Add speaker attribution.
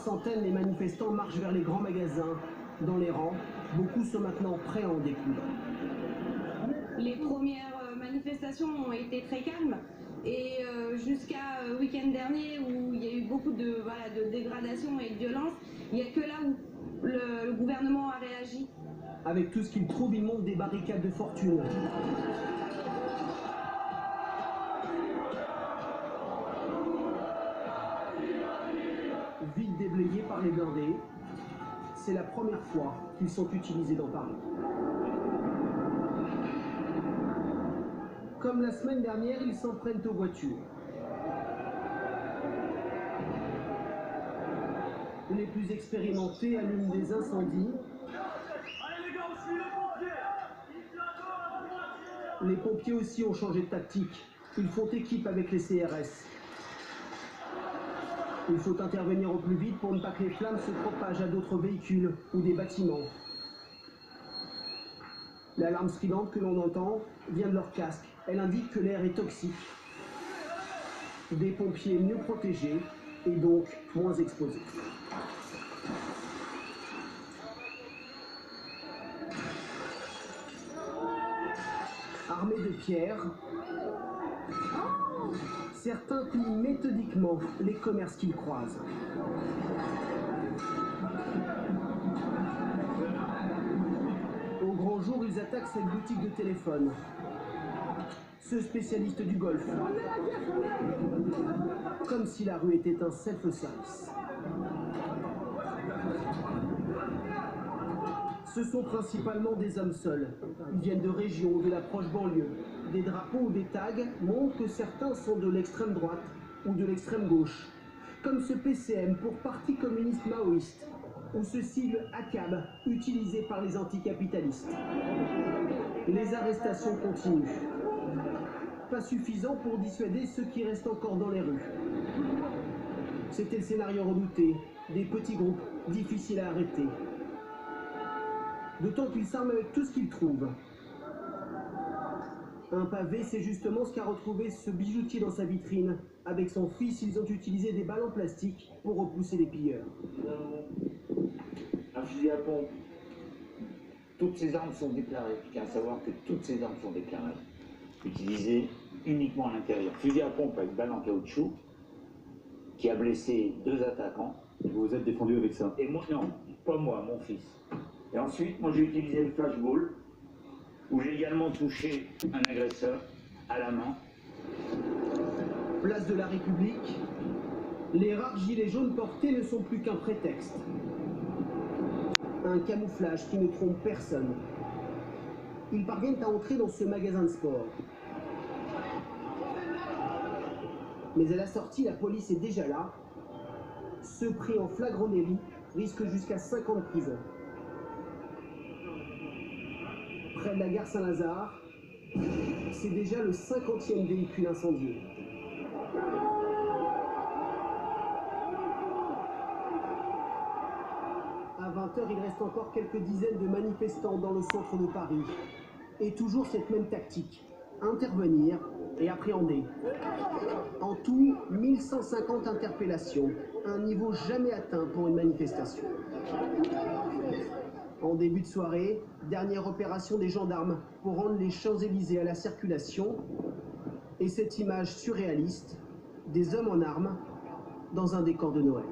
Speaker 1: centaines, les manifestants marchent vers les grands magasins. Dans les rangs, beaucoup sont maintenant prêts à en découdre.
Speaker 2: Les premières manifestations ont été très calmes et jusqu'à week-end dernier où il y a eu beaucoup de dégradation et de violence, il n'y a que là où le gouvernement a réagi.
Speaker 1: Avec tout ce qu'ils trouvent, ils montent des barricades de fortune. Vite déblayés par les blindés, c'est la première fois qu'ils sont utilisés dans Paris. Comme la semaine dernière, ils s'en prennent aux voitures. Les plus expérimentés allument des incendies. Les pompiers aussi ont changé de tactique. Ils font équipe avec les CRS. Il faut intervenir au plus vite pour ne pas que les flammes se propagent à d'autres véhicules ou des bâtiments. L'alarme stridente que l'on entend vient de leur casque. Elle indique que l'air est toxique. Des pompiers mieux protégés et donc moins exposés. Armés de pierres, certains pillent méthodiquement les commerces qu'ils croisent. Au grand jour, ils attaquent cette boutique de téléphone. Ce spécialiste du golf. Comme si la rue était un self-service. Ce sont principalement des hommes seuls. Ils viennent de régions, de la proche banlieue. Des drapeaux ou des tags montrent que certains sont de l'extrême droite ou de l'extrême gauche. Comme ce PCM pour Parti communiste maoïste, ou ce sigle ACAB utilisé par les anticapitalistes. Les arrestations continuent. Pas suffisant pour dissuader ceux qui restent encore dans les rues. C'était le scénario redouté, des petits groupes difficiles à arrêter. D'autant qu'ils s'arment avec tout ce qu'ils trouvent. Un pavé, c'est justement ce qu'a retrouvé ce bijoutier dans sa vitrine. Avec son fils, ils ont utilisé des balles en plastique pour repousser les pilleurs.
Speaker 3: Un fusil à pompe. Toutes ces armes sont déclarées. Je tiens à savoir que toutes ces armes sont déclarées. Utilisées uniquement à l'intérieur. Fusil à pompe avec balle en caoutchouc qui a blessé 2 attaquants.
Speaker 4: Et vous vous êtes défendu avec ça?
Speaker 3: Et moi, non, pas moi, mon fils. Et ensuite, moi j'ai utilisé le flashball où j'ai également touché un agresseur à la main.
Speaker 1: Place de la République, les rares gilets jaunes portés ne sont plus qu'un prétexte. Un camouflage qui ne trompe personne. Ils parviennent à entrer dans ce magasin de sport. Mais à la sortie, la police est déjà là. Ceux pris en flagrant délit risquent jusqu'à 5 ans de prison. Près de la gare Saint-Lazare, c'est déjà le 50e véhicule incendié. À 20h, il reste encore quelques dizaines de manifestants dans le centre de Paris. Et toujours cette même tactique, intervenir et appréhender. En tout, 1150 interpellations, un niveau jamais atteint pour une manifestation. En début de soirée, dernière opération des gendarmes pour rendre les Champs-Élysées à la circulation. Et cette image surréaliste, des hommes en armes dans un décor de Noël.